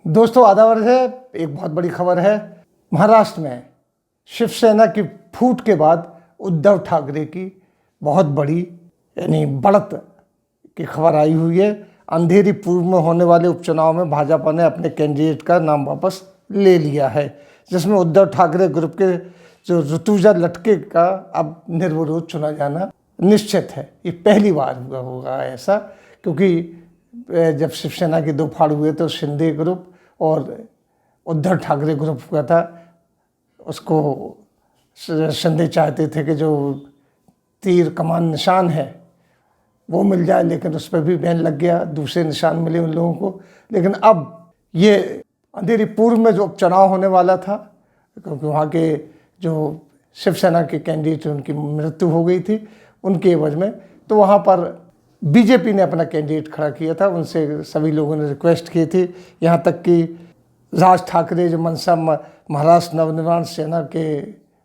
दोस्तों आदावर है। एक बहुत बड़ी खबर है। महाराष्ट्र में शिवसेना की फूट के बाद उद्धव ठाकरे की बहुत बड़ी यानी बढ़त की खबर आई हुई है। अंधेरी पूर्व में होने वाले उपचुनाव में भाजपा ने अपने कैंडिडेट का नाम वापस ले लिया है, जिसमें उद्धव ठाकरे ग्रुप के जो ऋतुजा लटके का अब निर्विरोध चुना जाना निश्चित है। ये पहली बार हुआ होगा ऐसा, क्योंकि जब शिवसेना के दो फाड़ हुए तो शिंदे ग्रुप और उद्धव ठाकरे ग्रुप हुआ था। उसको शिंदे चाहते थे कि जो तीर कमान निशान है वो मिल जाए, लेकिन उस पर भी बैन लग गया। दूसरे निशान मिले उन लोगों को। लेकिन अब ये अंधेरी पूर्व में जो उपचुनाव होने वाला था, क्योंकि वहाँ के जो शिवसेना के कैंडिडेट उनकी मृत्यु हो गई थी, उनके एवज में तो वहाँ पर बीजेपी ने अपना कैंडिडेट खड़ा किया था। उनसे सभी लोगों ने रिक्वेस्ट की थी, यहाँ तक कि राज ठाकरे जो मनसा महाराष्ट्र नवनिर्माण सेना के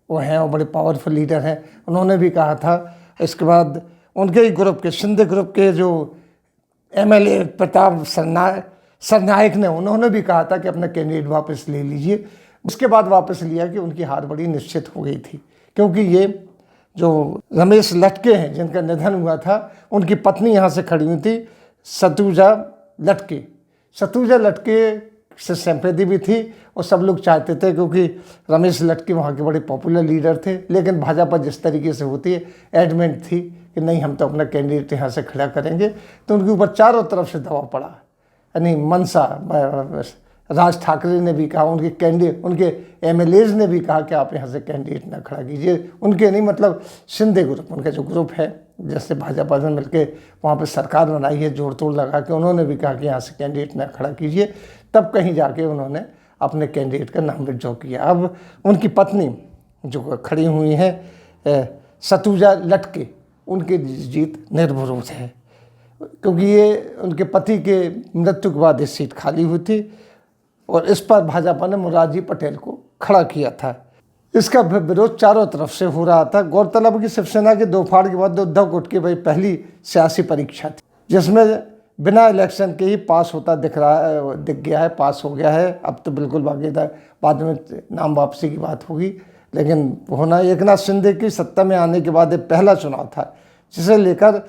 वो हैं और बड़े पावरफुल लीडर हैं, उन्होंने भी कहा था। इसके बाद उनके ही ग्रुप के शिंदे ग्रुप के जो एमएलए प्रताप सरनायक ने उन्होंने भी कहा था कि अपना कैंडिडेट वापस ले लीजिए। उसके बाद वापस लिया कि उनकी हार बड़ी निश्चित हो गई थी, क्योंकि ये जो रमेश लटके हैं जिनका निधन हुआ था, उनकी पत्नी यहाँ से खड़ी हुई थी, सतुजा लटके। सतुजा लटके से सिंपैथी भी थी और सब लोग चाहते थे, क्योंकि रमेश लटके वहाँ के बड़े पॉपुलर लीडर थे। लेकिन भाजपा जिस तरीके से होती है, एडमेंट थी कि नहीं, हम तो अपना कैंडिडेट यहाँ से खड़ा करेंगे। तो उनके ऊपर चारों तरफ से दबाव पड़ा। यानी मनसा राज ठाकरे ने भी कहा, उनके कैंडिडेट उनके एमएलएज ने भी कहा कि आप यहाँ से कैंडिडेट ना खड़ा कीजिए। उनके नहीं, मतलब शिंदे ग्रुप, उनका जो ग्रुप है, जैसे भाजपा ने मिलकर वहाँ पे सरकार बनाई है जोड़ तोड़ लगा के, उन्होंने भी कहा कि यहाँ से कैंडिडेट ना खड़ा कीजिए। तब कहीं जाके उन्होंने अपने कैंडिडेट का नाम विड्रॉ किया। अब उनकी पत्नी जो खड़ी हुई हैं सतुजा लटके, उनकी जीत निर्विरोध है, क्योंकि ये उनके पति के मृत्यु के बाद ये सीट खाली हुई थी और इस पर भाजपा ने मुरारजी पटेल को खड़ा किया था। इसका विरोध चारों तरफ से हो रहा था। गौरतलब कि शिवसेना के दो फाड़ के बाद उद्धव गुट की भाई पहली सियासी परीक्षा थी, जिसमें बिना इलेक्शन के ही पास होता दिख गया है, पास हो गया है। अब तो बिल्कुल बाकायदा बाद में नाम वापसी की बात होगी, लेकिन होना एकनाथ शिंदे की सत्ता में आने के बाद ये पहला चुनाव था, जिसे लेकर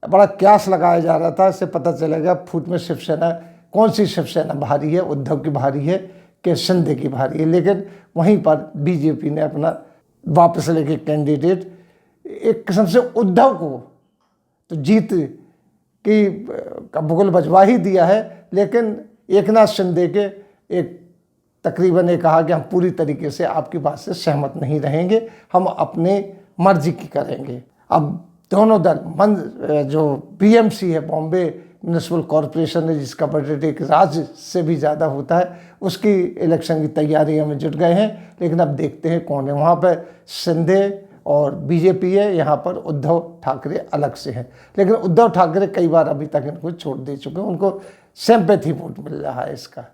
बड़ा क्यास लगाया जा रहा था। इससे पता चलेगा फूट में शिवसेना, कौन सी शिवसेना भारी है, उद्धव की भारी है कि शिंदे की भारी है। लेकिन वहीं पर बीजेपी ने अपना वापस लेके कैंडिडेट, एक किस्म से उद्धव को तो जीत की बुगल बजवा ही दिया है। लेकिन एकनाथ शिंदे के एक तकरीबन ने कहा कि हम पूरी तरीके से आपकी बात से सहमत नहीं रहेंगे, हम अपने मर्जी की करेंगे। अब दोनों दल जो बीएमसी है, बॉम्बे म्यूनिसिपल कॉरपोरेशन है, जिसका बजट एक राज्य से भी ज़्यादा होता है, उसकी इलेक्शन की तैयारियों में जुट गए हैं। लेकिन अब देखते हैं कौन है वहाँ पर। शिंदे और बीजेपी है, यहाँ पर उद्धव ठाकरे अलग से हैं। लेकिन उद्धव ठाकरे कई बार अभी तक इनको छोड़ दे चुके हैं। उनको सिंपैथी वोट मिल रहा है इसका,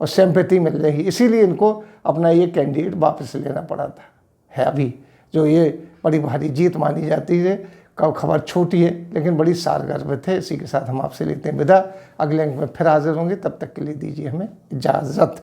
और सिंपैथी मिल रही, इसीलिए इनको अपना ये कैंडिडेट वापस लेना पड़ा था है अभी, जो ये बड़ी भारी जीत मानी जाती है। खबर छोटी है लेकिन बड़ी सारगर है। इसी के साथ हम आपसे लेते हैं विदा। अगले अंक में फिर हाजिर होंगे, तब तक के लिए दीजिए हमें इजाज़त।